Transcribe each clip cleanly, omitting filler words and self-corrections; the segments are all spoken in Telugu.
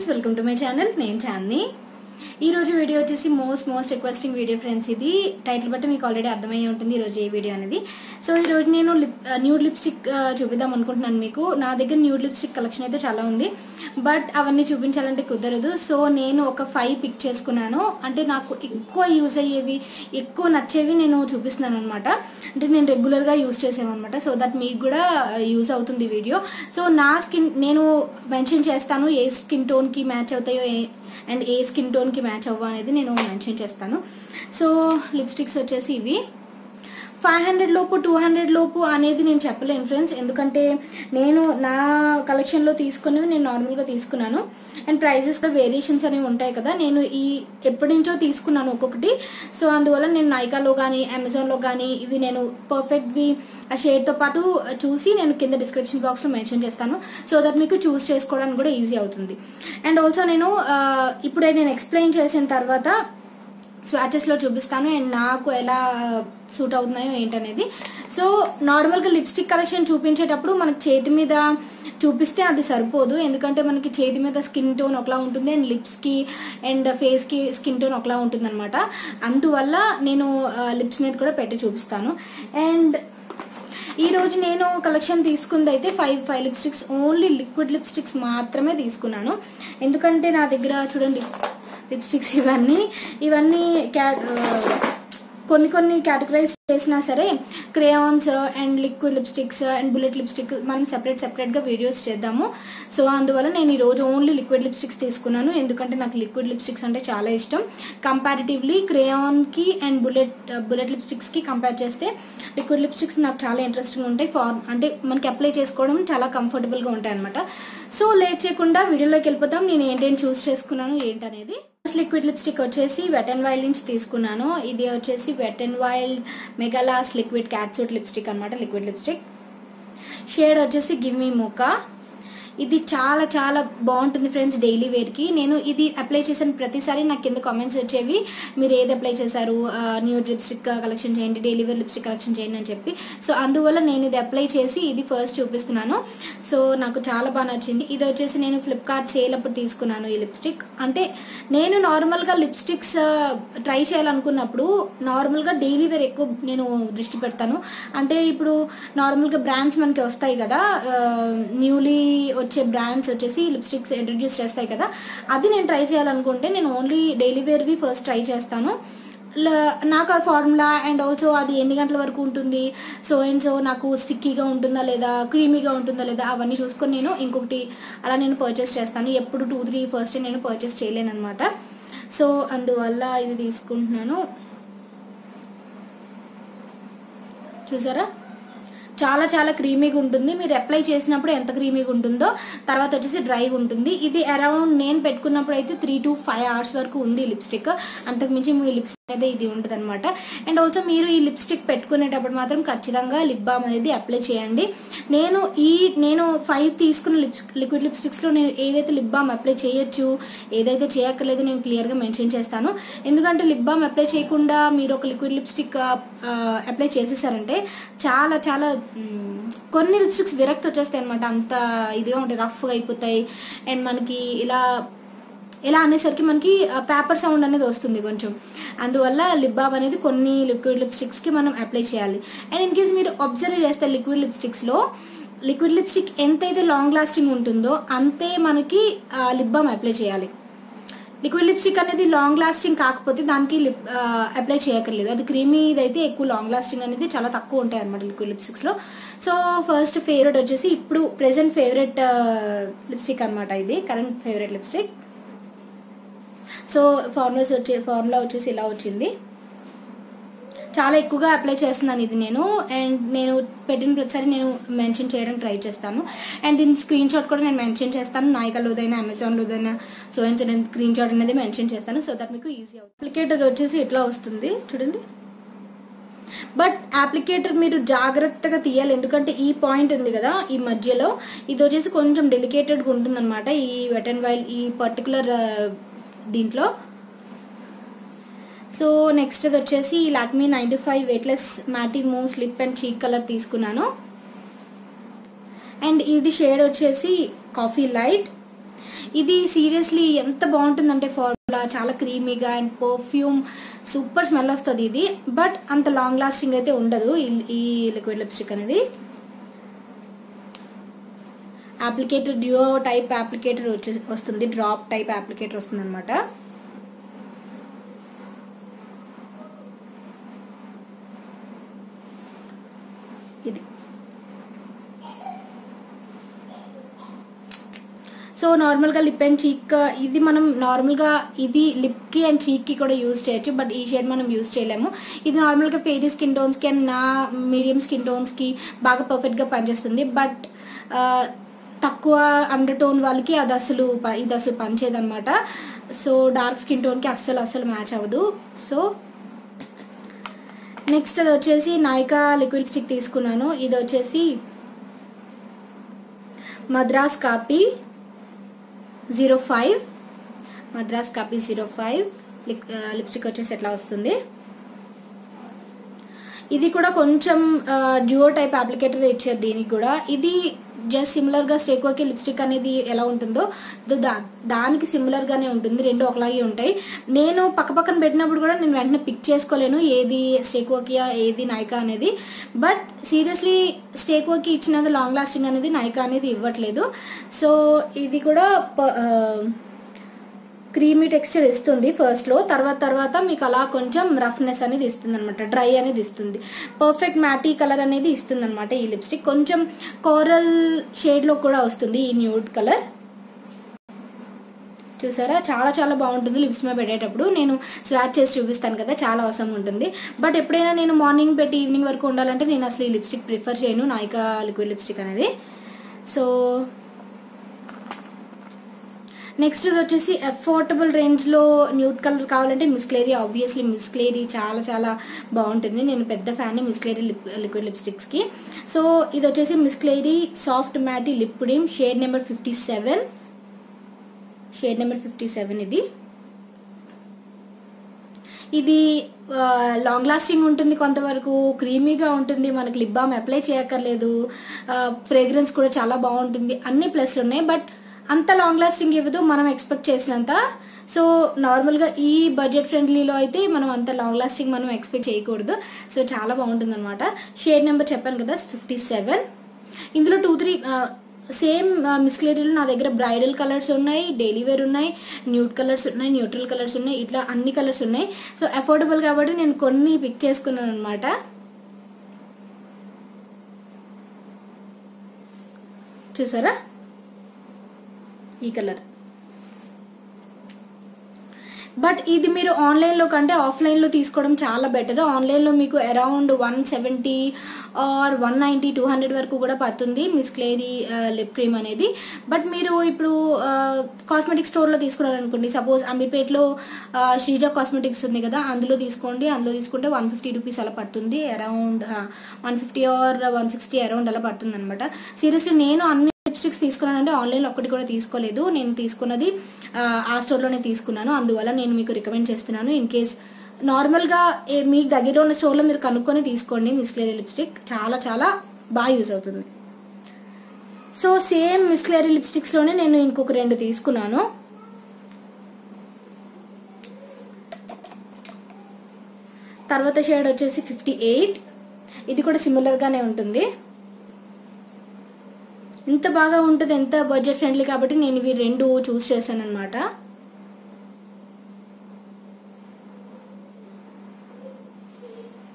Friends, welcome to my channel. నేను చాందిని. ఈ రోజు వీడియో వచ్చేసి మోస్ట్ రిక్వెస్టింగ్ వీడియో ఫ్రెండ్స్. ఇది టైటిల్ బట్టి మీకు ఆల్రెడీ అర్థమయ్యే ఉంటుంది ఈరోజు ఏ వీడియో అనేది. సో ఈరోజు నేను న్యూడ్ లిప్స్టిక్ చూపిద్దాం అనుకుంటున్నాను మీకు. నా దగ్గర న్యూడ్ లిప్స్టిక్ కలెక్షన్ అయితే చాలా ఉంది, బట్ అవన్నీ చూపించాలంటే కుదరదు. సో నేను ఒక 5 పిక్ చేసుకున్నాను. అంటే నాకు ఎక్కువ యూజ్ అయ్యేవి, ఎక్కువ నచ్చేవి నేను చూపిస్తున్నాను అనమాట. అంటే నేను రెగ్యులర్గా యూజ్ చేసేవన్నమాట. సో దట్ మీకు కూడా యూజ్ అవుతుంది వీడియో. సో నా స్కిన్ నేను మెన్షన్ చేస్తాను, ఏ స్కిన్ టోన్కి మ్యాచ్ అవుతాయో అండ్ ఏ స్కిన్ టోన్కి మ్యాచ్ అవ్వ అనేది నేను మెన్షన్ చేస్తాను. సో లిప్స్టిక్స్ వచ్చేసి ఇవి 500 లోపు 200 లోపు అనేది నేను చెప్పలేను ఫ్రెండ్స్, ఎందుకంటే నేను నా కలెక్షన్లో తీసుకున్నవి నేను నార్మల్గా తీసుకున్నాను. అండ్ ప్రైజెస్ కూడా వేరియేషన్స్ అనేవి ఉంటాయి కదా. నేను ఎప్పటి నుంచో తీసుకున్నాను ఒక్కొక్కటి. సో అందువల్ల నేను నైకాలో కానీ అమెజాన్లో కానీ ఇవి నేను పర్ఫెక్ట్వి ఆ షేడ్తో పాటు చూసి నేను కింద డిస్క్రిప్షన్ బాక్స్లో మెన్షన్ చేస్తాను. సో దట్ మీకు చూస్ చేసుకోవడానికి కూడా ఈజీ అవుతుంది. అండ్ ఆల్సో నేను ఇప్పుడే నేను ఎక్స్ప్లెయిన్ చేసిన తర్వాత స్వాచెస్లో చూపిస్తాను అండ్ నాకు ఎలా సూట్ అవుతున్నాయో ఏంటనేది. సో నార్మల్గా లిప్స్టిక్ కలెక్షన్ చూపించేటప్పుడు మనకు చేతి మీద చూపిస్తే అది సరిపోదు, ఎందుకంటే మనకి చేతి మీద స్కిన్ టోన్ ఒకలా ఉంటుంది అండ్ లిప్స్కి అండ్ ఫేస్కి స్కిన్ టోన్ ఒకలా ఉంటుంది అనమాట. అందువల్ల నేను లిప్స్ మీద కూడా పెట్టి చూపిస్తాను. అండ్ ఈరోజు నేను కలెక్షన్ తీసుకుంది అయితే 5 లిప్స్టిక్స్, ఓన్లీ లిక్విడ్ లిప్స్టిక్స్ మాత్రమే తీసుకున్నాను. ఎందుకంటే నా దగ్గర చూడండి లిప్స్టిక్స్ ఇవన్నీ కొన్ని కేటగరైజ్ చేసినా సరే crayons and liquid lipsticks and bullet lipstick మనం సెపరేట్గా వీడియోస్ చేద్దాము. సో అందువల్ల నేను ఈరోజు ఓన్లీ లిక్విడ్ లిప్స్టిక్స్ తీసుకున్నాను, ఎందుకంటే నాకు లిక్విడ్ లిప్స్టిక్స్ అంటే చాలా ఇష్టం. కంపారిటివ్లీ క్రేయాన్కి అండ్ బుల్లెట్ లిప్స్టిక్స్కి కంపేర్ చేస్తే లిక్విడ్ లిప్స్టిక్స్ నాకు చాలా ఇంట్రెస్టింగ్ ఉంటాయి. అంటే మనకి అప్లై చేసుకోవడం చాలా కంఫర్టబుల్గా ఉంటాయి అనమాట. సో లేట్ చేయకుండా వీడియోలోకి వెళ్ళిపోతాం. నేను ఏంటేం చూస్ చేసుకున్నాను ఏంటనేది. లిక్విడ్ లిప్స్టిక్ వచ్చేసి వెట్ అండ్ వైల్డ్ నుంచి తీసుకున్నాను. ఇది వచ్చేసి wet and wild megalast liquid catsuit lipstick అనమాట. లిక్విడ్ లిప్స్టిక్ షేడ్ వచ్చేసి గివ్ మీ మోకా. ఇది చాలా చాలా బాగుంటుంది ఫ్రెండ్స్ డైలీ వేర్కి. నేను ఇది అప్లై చేసిన ప్రతిసారి నాకు కింద కామెంట్స్ వచ్చేవి, మీరు ఏది అప్లై చేశారు, న్యూడ్ లిప్స్టిక్ కలెక్షన్ చేయండి, డైలీ వేర్ లిప్స్టిక్ కలెక్షన్ చేయండి అని చెప్పి. సో అందువల్ల నేను ఇది అప్లై చేసి ఇది ఫస్ట్ చూపిస్తున్నాను. సో నాకు చాలా బాగా నచ్చింది. ఇది వచ్చేసి నేను ఫ్లిప్కార్ట్ సేల్ అప్పుడు తీసుకున్నాను ఈ లిప్స్టిక్. అంటే నేను నార్మల్గా లిప్స్టిక్స్ ట్రై చేయాలనుకున్నప్పుడు నార్మల్గా డైలీ వేర్ ఎక్కువ నేను దృష్టి పెడతాను. అంటే ఇప్పుడు నార్మల్గా బ్రాండ్స్ మనకి వస్తాయి కదా, న్యూలీ వచ్చే బ్రాండ్స్ వచ్చేసి లిప్స్టిక్స్ ఇంట్రడ్యూస్ చేస్తాయి కదా, అది నేను ట్రై చేయాలనుకుంటే నేను ఓన్లీ డైలీ వేర్వి ఫస్ట్ ట్రై చేస్తాను. నాకు ఆ ఫార్ములా అండ్ ఆల్సో అది ఎన్ని గంటల వరకు ఉంటుంది, సో నాకు స్టిక్కీగా ఉంటుందా లేదా, క్రీమీగా ఉంటుందా లేదా, అవన్నీ చూసుకొని నేను ఇంకొకటి అలా నేను పర్చేస్ చేస్తాను. ఎప్పుడు 2-3 ఫస్ట్ నేను పర్చేస్ చేయలేను అనమాట. సో అందువల్ల ఇది తీసుకుంటున్నాను. చూసారా చాలా చాలా క్రీమీగా ఉంటుంది. మీరు అప్లై చేసినప్పుడు ఎంత క్రీమీగా ఉంటుందో తర్వాత వచ్చేసి డ్రైగా ఉంటుంది. ఇది అరౌండ్ నేను పెట్టుకున్నప్పుడు అయితే 3 to 5 hours వరకు ఉంది లిప్స్టిక్. అంతకుమించి మీ లిప్స్ మీద ఇది ఉంటుంది అనమాట. అండ్ ఆల్సో మీరు ఈ లిప్స్టిక్ పెట్టుకునేటప్పుడు మాత్రం ఖచ్చితంగా లిప్ బామ్ అనేది అప్లై చేయండి. నేను 5 తీసుకున్న లిక్విడ్ లిప్స్టిక్స్లో నేను ఏదైతే లిప్ బామ్ అప్లై చేయొచ్చు, ఏదైతే చేయక్కర్లేదు నేను క్లియర్గా మెన్షన్ చేస్తాను. ఎందుకంటే లిప్ బామ్ అప్లై చేయకుండా మీరు ఒక లిక్విడ్ లిప్స్టిక్ అప్లై చేసేసారంటే చాలా చాలా కొన్ని లిప్స్టిక్స్ విరక్తి వచ్చేస్తాయి అనమాట. అంత ఇదిగా ఉంటాయి, రఫ్గా అయిపోతాయి. అండ్ మనకి ఇలా అనేసరికి మనకి పేపర్ సౌండ్ అనేది వస్తుంది కొంచెం. అందువల్ల లిప్ బామ్ అనేది కొన్ని లిక్విడ్ లిప్స్టిక్స్కి మనం అప్లై చేయాలి. అండ్ ఇన్ కేస్ మీరు అబ్జర్వ్ చేస్తే లిక్విడ్ లిప్స్టిక్ ఎంతైతే లాంగ్ లాస్టింగ్ ఉంటుందో అంతే మనకి లిప్ బామ్ అప్లై చేయాలి. లిక్విడ్ లిప్స్టిక్ అనేది లాంగ్ లాస్టింగ్ కాకపోతే దానికి అప్లై చేయక్కర్లేదు. అది క్రీమీ అయితే ఎక్కువ లాంగ్ లాస్టింగ్ అనేది చాలా తక్కువ ఉంటాయి అనమాట లిక్విడ్ లిప్స్టిక్స్లో. సో ఫస్ట్ ఫేవరెట్ వచ్చేసి ఇప్పుడు ప్రెసెంట్ ఫేవరెట్ లిప్స్టిక్ అనమాట. ఇది current favourite lipstick. So formula వచ్చేసి ఇలా వచ్చింది. చాలా ఎక్కువగా అప్లై చేస్తున్నాను ఇది నేను. అండ్ నేను పెట్టిన ప్రతిసారి నేను మెన్షన్ చేయడానికి ట్రై చేస్తాను. అండ్ దీని స్క్రీన్ షాట్ కూడా నేను మెన్షన్ చేస్తాను. నైకాలోదైనా అమెజాన్లోదైనా సో నేను స్క్రీన్ షాట్ అనేది మెన్షన్ చేస్తాను. సో దట్ మీకు ఈజీ అవుతుంది. అప్లికేటర్ వచ్చేసి ఇట్లా వస్తుంది చూడండి. బట్ అప్లికేటర్ మీరు జాగ్రత్తగా తీయాలి, ఎందుకంటే ఈ పాయింట్ ఉంది కదా ఈ మధ్యలో, ఇది వచ్చేసి కొంచెం డెలికేటెడ్గా ఉంటుంది అనమాట ఈ వెట్ అండ్ వైల్డ్ ఈ పర్టికులర్ దీంట్లో. సో నెక్స్ట్ అది వచ్చేసి Lakme 95 weightless matte mousse lip and cheek colour తీసుకున్నాను. అండ్ ఇది షేడ్ వచ్చేసి కాఫీ లైట్. ఇది సీరియస్లీ ఎంత బాగుంటుందంటే ఫార్ములా చాలా క్రీమీగా అండ్ పర్ఫ్యూమ్ సూపర్ స్మెల్ వస్తుంది ఇది. బట్ అంత లాంగ్ లాస్టింగ్ అయితే ఉండదు ఈ లిక్విడ్ లిప్స్టిక్ అనేది. అప్లికేటర్ డ్యూయో టైప్ అప్లికేటర్ వస్తుంది, డ్రాప్ టైప్ అప్లికేటర్ వస్తుంది అనమాట. ఇది సో నార్మల్గా లిప్ అండ్ చీక్ ఇది మనం నార్మల్గా ఇది లిప్కి అండ్ చీక్కి కూడా యూజ్ చేయొచ్చు, బట్ ఈ షేడ్ మనం యూజ్ చేయలేము. ఇది నార్మల్గా ఫెయిరీ స్కిన్ టోన్స్కి అండ్ నా మీడియం స్కిన్ టోన్స్కి బాగా పర్ఫెక్ట్గా పనిచేస్తుంది. బట్ తక్కువ అండర్ టోన్ వాళ్ళకి ఇది అసలు పనిచేయదన్నమాట. సో డార్క్ స్కిన్ టోన్కి అస్సలు మ్యాచ్ అవ్వదు. సో నెక్స్ట్ అది వచ్చేసి నైకా లిక్విడ్ స్టిక్ తీసుకున్నాను. ఇది వచ్చేసి Madras copy 05 Madras copy 05 lipstick వచ్చేసి ఎట్లా వస్తుంది. ఇది కూడా కొంచెం డ్యూయో టైప్ అప్లికేటర్ ఇచ్చారు దీనికి కూడా. ఇది జస్ట్ సిమిలర్గా స్టేక్వాకి లిప్స్టిక్ అనేది ఎలా ఉంటుందో దానికి సిమిలర్గానే ఉంటుంది, రెండు ఒకలాగే ఉంటాయి. నేను పక్కన పెట్టినప్పుడు కూడా నేను వెంటనే పిక్ చేసుకోలేను ఏది స్టేక్వాకియా ఏది నైకా అనేది. బట్ సీరియస్లీ స్టేక్వాకి ఇచ్చినంత లాంగ్ లాస్టింగ్ అనేది నైకా అనేది ఇవ్వట్లేదు. సో ఇది కూడా క్రీమీ టెక్స్చర్ ఇస్తుంది ఫస్ట్లో, తర్వాత మీకు అలా కొంచెం రఫ్నెస్ అనేది ఇస్తుంది అనమాట, డ్రై అనేది ఇస్తుంది. పర్ఫెక్ట్ మ్యాటీ కలర్ అనేది ఇస్తుంది అనమాట ఈ లిప్స్టిక్. కొంచెం కోరల్ షేడ్లో కూడా వస్తుంది ఈ న్యూడ్ కలర్. చూసారా చాలా బాగుంటుంది లిప్స్ మీద పెట్టేటప్పుడు. నేను స్వాచ్ చేసి చూపిస్తాను కదా, చాలా అవసరం ఉంటుంది. బట్ ఎప్పుడైనా నేను మార్నింగ్ పెట్టి ఈవినింగ్ వరకు ఉండాలంటే నేను అసలు ఈ లిప్స్టిక్ ప్రిఫర్ చేయను, నైకా లిక్విడ్ లిప్స్టిక్ అనేది. సో నెక్స్ట్ ఇది వచ్చేసి అఫోర్డబుల్ రేంజ్లో న్యూడ్ కలర్ కావాలంటే Miss Claire, obviously Miss Claire చాలా బాగుంటుంది. నేను పెద్ద ఫ్యాన్ మిస్ క్లేరీ లిక్విడ్ లిప్స్టిక్స్కి. సో ఇది వచ్చేసి Miss Claire soft matte lip cream shade number 57. ఇది లాంగ్ లాస్టింగ్ ఉంటుంది, కొంతవరకు క్రీమీగా ఉంటుంది, మనకి లిప్ బామ్ అప్లై చేయక్కర్లేదు, ఫ్రేగ్రెన్స్ కూడా చాలా బాగుంటుంది, అన్ని ప్లస్లు ఉన్నాయి. బట్ అంత లాంగ్ లాస్టింగ్ ఇవ్వదు మనం ఎక్స్పెక్ట్ చేసినంత. సో నార్మల్గా ఈ బడ్జెట్ ఫ్రెండ్లీలో అయితే మనం అంత లాంగ్ లాస్టింగ్ మనం ఎక్స్పెక్ట్ చేయకూడదు. సో చాలా బాగుంటుంది అనమాట. షేడ్ నెంబర్ చెప్పాను కదా 57. ఇందులో 2-3 సేమ్ మిస్ క్లేరీలో నా దగ్గర బ్రైడల్ కలర్స్ ఉన్నాయి, డైలీ వేర్ ఉన్నాయి, న్యూడ్ కలర్స్ ఉన్నాయి, న్యూట్రల్ కలర్స్ ఉన్నాయి, ఇట్లా అన్ని కలర్స్ ఉన్నాయి. సో అఫోర్డబుల్ కాబట్టి నేను కొన్ని పిక్ చేసుకున్నాను అనమాట. చూసారా ఈ కలర్. బట్ ఇది మీరు ఆన్లైన్లో కంటే ఆఫ్లైన్లో తీసుకోవడం చాలా బెటర్. ఆన్లైన్లో మీకు అరౌండ్ 170 ఆర్ 190, 200 వరకు కూడా పడుతుంది మిస్ క్లేరీ లిప్ క్రీమ్ అనేది. బట్ మీరు ఇప్పుడు కాస్మెటిక్ స్టోర్లో తీసుకున్నారనుకోండి, సపోజ్ అమీర్పేట్లో శ్రీజ కాస్మెటిక్స్ ఉంది కదా, అందులో తీసుకుంటే 150 రూపీస్ అలా పడుతుంది, అరౌండ్ 150 ఆర్ 160 అరౌండ్ అలా పడుతుంది అనమాట. సీరియస్లీ నేను అన్ని లిప్స్టిక్స్ తీసుకున్నానంటే ఆన్లైన్లో ఒక్కటి కూడా తీసుకోలేదు, నేను తీసుకున్నది ఆ స్టోర్లోనే తీసుకున్నాను. అందువల్ల నేను మీకు రికమెండ్ చేస్తున్నాను. ఇన్ కేస్ నార్మల్గా మీకు దగ్గరలో ఉన్న స్టోర్లో మీరు కనుక్కొని తీసుకోండి మిస్ క్లేరీ లిప్స్టిక్, చాలా బాగా యూజ్ అవుతుంది. సో సేమ్ మిస్ క్లేరీ లిప్స్టిక్స్లోనే నేను ఇంకొక 2 తీసుకున్నాను. తర్వాత షేడ్ వచ్చేసి 58. ఇది కూడా సిమిలర్గానే ఉంటుంది. ఇంత బాగా ఉంటుంది, ఎంత బడ్జెట్ ఫ్రెండ్లీ కాబట్టి నేను ఇవి 2 చూస్ చేశాను అనమాట.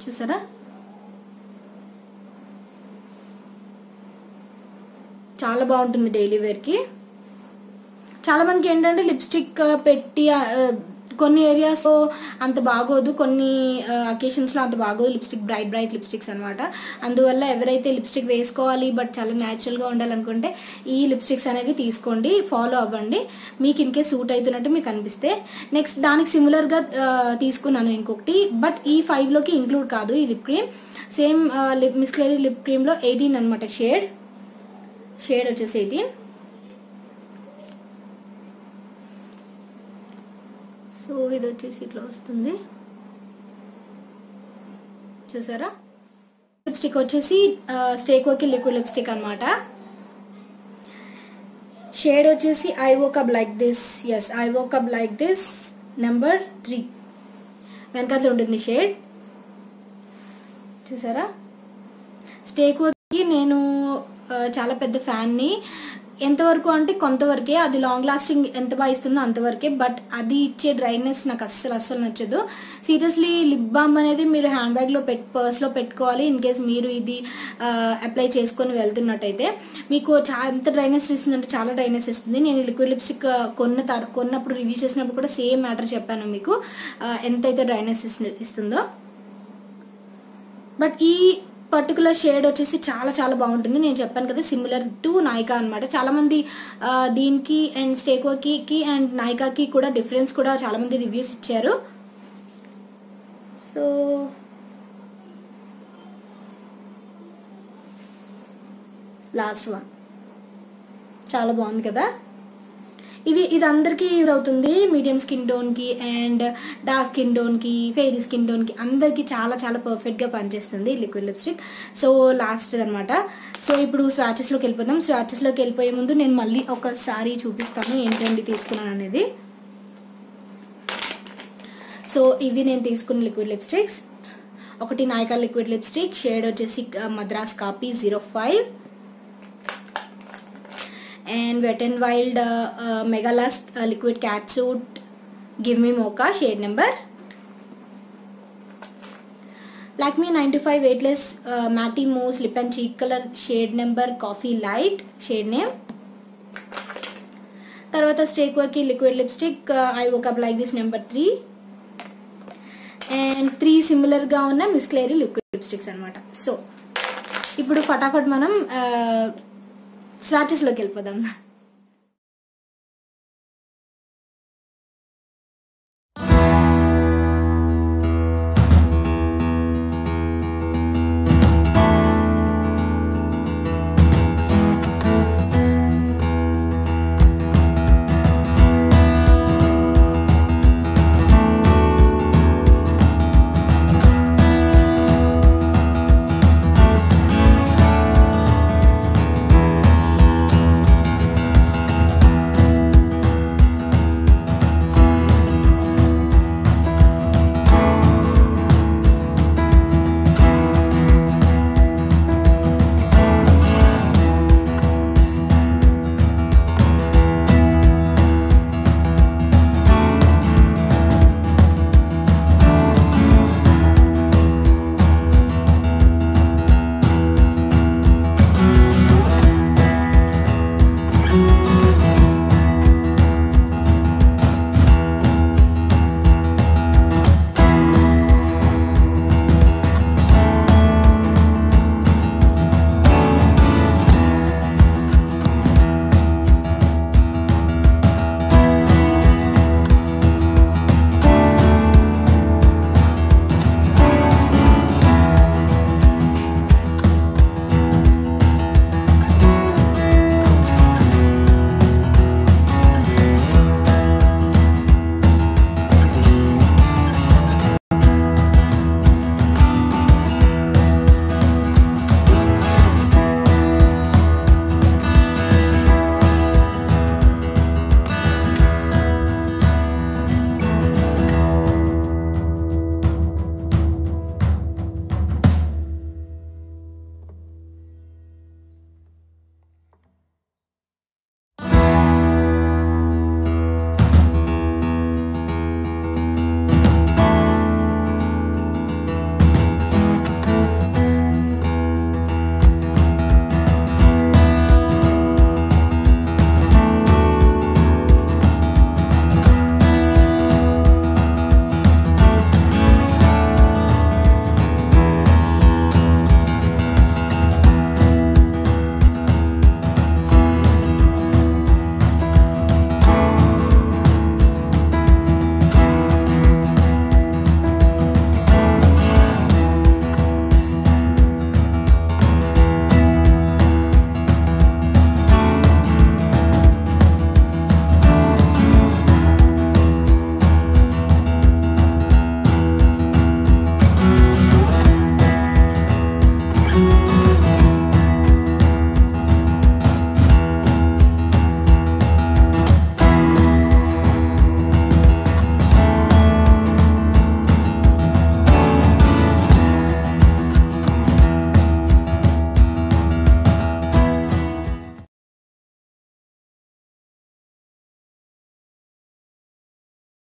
చూసారా చాలా బాగుంటుంది డైలీ వేర్కి. చాలా మందికి ఏంటంటే లిప్స్టిక్ పెట్టి కొన్ని ఏరియాస్లో అంత బాగోదు, కొన్ని అకేషన్స్లో అంత బాగోదు లిప్స్టిక్, బ్రైట్ లిప్స్టిక్స్ అనమాట. అందువల్ల ఎవరైతే లిప్స్టిక్ వేసుకోవాలి బట్ చాలా న్యాచురల్గా ఉండాలనుకుంటే ఈ లిప్స్టిక్స్ అనేవి తీసుకోండి, ఫాలో అవ్వండి, మీకు ఇన్కేస్ సూట్ అవుతున్నట్టు మీకు అనిపిస్తే. నెక్స్ట్ దానికి సిమిలర్గా తీసుకున్నాను ఇంకొకటి, బట్ ఈ 5లోకి ఇంక్లూడ్ కాదు ఈ lip cream. Same Miss Claire lip క్రీమ్లో 18 అనమాట షేడ్ వచ్చేసి 18. సో ఇది వచ్చేసి ఇట్లా వస్తుంది, చూసారా. లిప్స్టిక్ వచ్చేసి స్టేక్వాకి లిక్విడ్ లిప్స్టిక్ అనమాట. షేడ్ వచ్చేసి I woke up like this. Yes, I woke up like this number 3 వెనకాల ఉంటుంది షేడ్. చూసారా? స్టేక్వర్కి నేను చాలా పెద్ద ఫ్యాన్ని. ఎంతవరకు అంటే కొంతవరకే, అది లాంగ్ లాస్టింగ్ ఎంత బాగా ఇస్తుందో అంతవరకే. బట్ అది ఇచ్చే డ్రైనెస్ నాకు అస్సలు నచ్చదు. సీరియస్లీ లిప్ బామ్ అనేది మీరు హ్యాండ్ బ్యాగ్లో పర్స్లో పెట్టుకోవాలి. ఇన్ కేస్ మీరు ఇది అప్లై చేసుకొని వెళ్తున్నట్టయితే. మీకు ఎంత డ్రైనెస్ ఇస్తుందంటే చాలా డ్రైనెస్ ఇస్తుంది. నేను లిక్విడ్ లిప్స్టిక్ కొన్నప్పుడు రివ్యూ చేసినప్పుడు కూడా సేమ్ మ్యాటర్ చెప్పాను మీకు, ఎంతైతే డ్రైనెస్ ఇస్తుందో. బట్ ఈ పర్టికులర్ షేడ్ వచ్చేసి చాలా బాగుంటుంది. నేను చెప్పాను కదా, సిమిలర్ టు నాయికా అనమాట. చాలామంది దీనికి అండ్ స్టేక్వర్కి అండ్ నాయికాకి కూడా డిఫరెన్స్ కూడా చాలామంది రివ్యూస్ ఇచ్చారు. సో లాస్ట్ వన్ చాలా బాగుంది కదా. ఇది అందరికీ యూజ్ అవుతుంది. మీడియం స్కిన్ టోన్కి అండ్ డార్క్ స్కిన్ టోన్కి, ఫెయిరీ స్కిన్ టోన్కి అందరికీ చాలా పర్ఫెక్ట్గా పనిచేస్తుంది లిక్విడ్ లిప్స్టిక్. సో లాస్ట్ అనమాట. సో ఇప్పుడు స్వాచెస్లోకి వెళ్ళిపోదాం. స్వాచెస్లోకి వెళ్ళిపోయే ముందు నేను మళ్ళీ ఒకసారి చూపిస్తాను ఏంటండి తీసుకున్నాను అనేది. సో ఇవి నేను తీసుకున్న లిక్విడ్ లిప్స్టిక్స్. ఒకటి నాయికా లిక్విడ్ లిప్స్టిక్, షేడ్ వచ్చేసి Madras copy 05. And Wet n Wild Mega Lust Liquid Catsuit Give Me Mocha shade number. Lakme 95 Weightless Matte Mousse Lip and Cheek Color shade number Coffee Light shade name. Tarvata Steakworky Liquid Lipstick I Woke Up Like This number 3. And 3 similar ga unna Miss Clary Liquid Lipsticks anamata. So ఇప్పుడు ఫటాఫట్ మనం స్వాచెస్లోకి వెళ్ళిపోదాం.